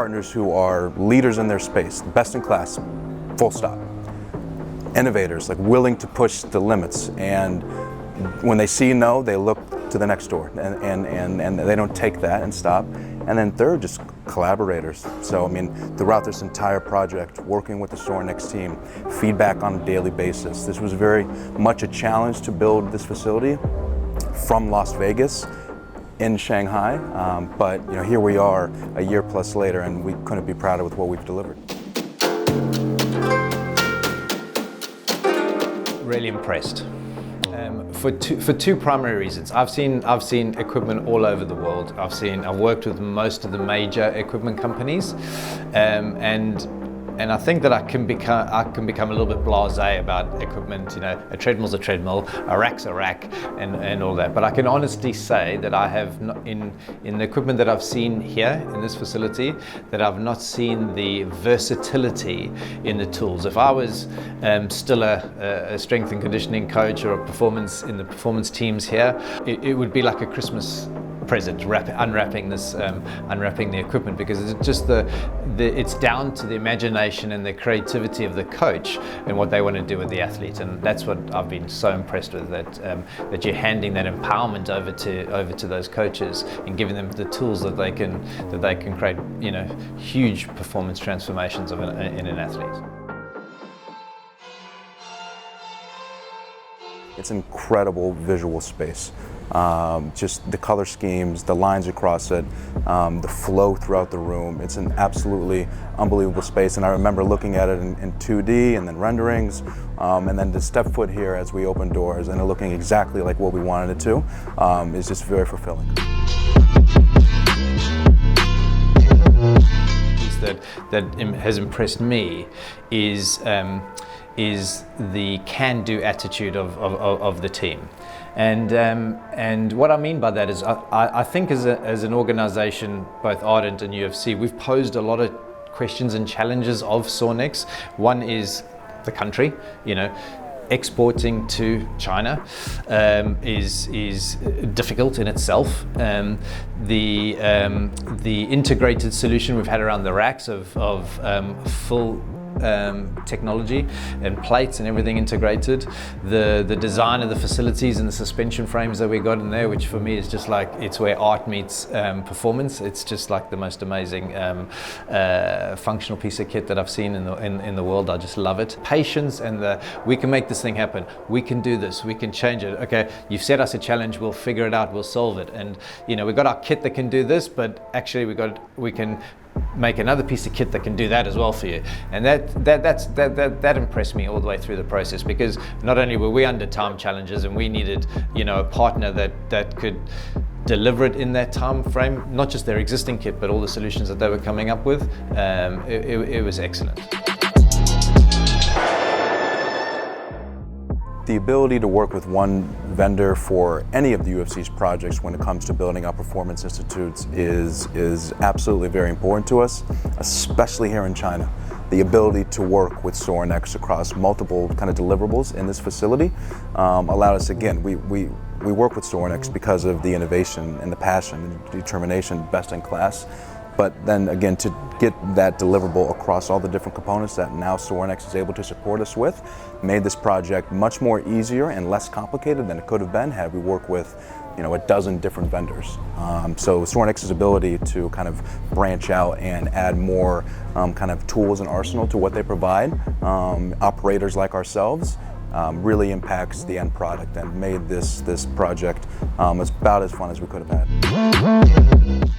partners who are leaders in their space, best in class, full stop. Innovators, like willing to push the limits, and when they see no, they look to the next door, and they don't take that and stop. And then third, just collaborators. So I mean, throughout this entire project, working with the Sorinex team, feedback on a daily basis. This was very much a challenge to build this facility from Las Vegas in Shanghai, but you know, here we are a year plus later, and we couldn't be prouder with what we've delivered. Really impressed. For two primary reasons. I've seen equipment all over the world. I've worked with most of the major equipment companies, and I think that I can become a little bit blasé about equipment. You know, a treadmill's a treadmill, a rack's a rack, and all that. But I can honestly say that I have not, in the equipment that I've seen here in this facility, that I've not seen the versatility in the tools. If I was still a strength and conditioning coach or a performance teams here, it would be like a Christmas present, unwrapping the equipment, because it's just it's down to the imagination and the creativity of the coach and what they want to do with the athlete, and that's what I've been so impressed with, that you're handing that empowerment over to those coaches and giving them the tools that they can create, you know, huge performance transformations in an athlete. It's an incredible visual space. Just the color schemes, the lines across it, the flow throughout the room. It's an absolutely unbelievable space, and I remember looking at it in 2D and then renderings, and then to step foot here as we open doors and it looking exactly like what we wanted it to is just very fulfilling. That has impressed me is the can-do attitude of the team. And what I mean by that is I think as an organization, both Ardent and UFC, we've posed a lot of questions and challenges of Sorinex. One is the country, you know, exporting to China is difficult in itself. The integrated solution we've had around the racks of full technology and plates and everything integrated, the design of the facilities and the suspension frames that we got in there, which for me is just like, it's where art meets performance. It's just like the most amazing functional piece of kit that I've seen in the world. I just love it. Patience and we can make this thing happen. We can do this. We can change it. Okay, you've set us a challenge. We'll figure it out. We'll solve it. And you know, we've got our kit that can do this, but actually we can make another piece of kit that can do that as well for you. And that impressed me all the way through the process, because not only were we under time challenges and we needed, you know, a partner that could deliver it in that time frame, not just their existing kit, but all the solutions that they were coming up with. It was excellent. The ability to work with one vendor for any of the UFC's projects when it comes to building our performance institutes is absolutely very important to us, especially here in China. The ability to work with Sorinex across multiple kind of deliverables in this facility allowed us, again, we work with Sorinex because of the innovation and the passion and determination, best in class. But then again, to get that deliverable across all the different components that now Sorinex is able to support us with, made this project much more easier and less complicated than it could have been had we worked with, you know, a dozen different vendors. So Sorinex's ability to kind of branch out and add more kind of tools and arsenal to what they provide, operators like ourselves, really impacts the end product and made this project about as fun as we could have had.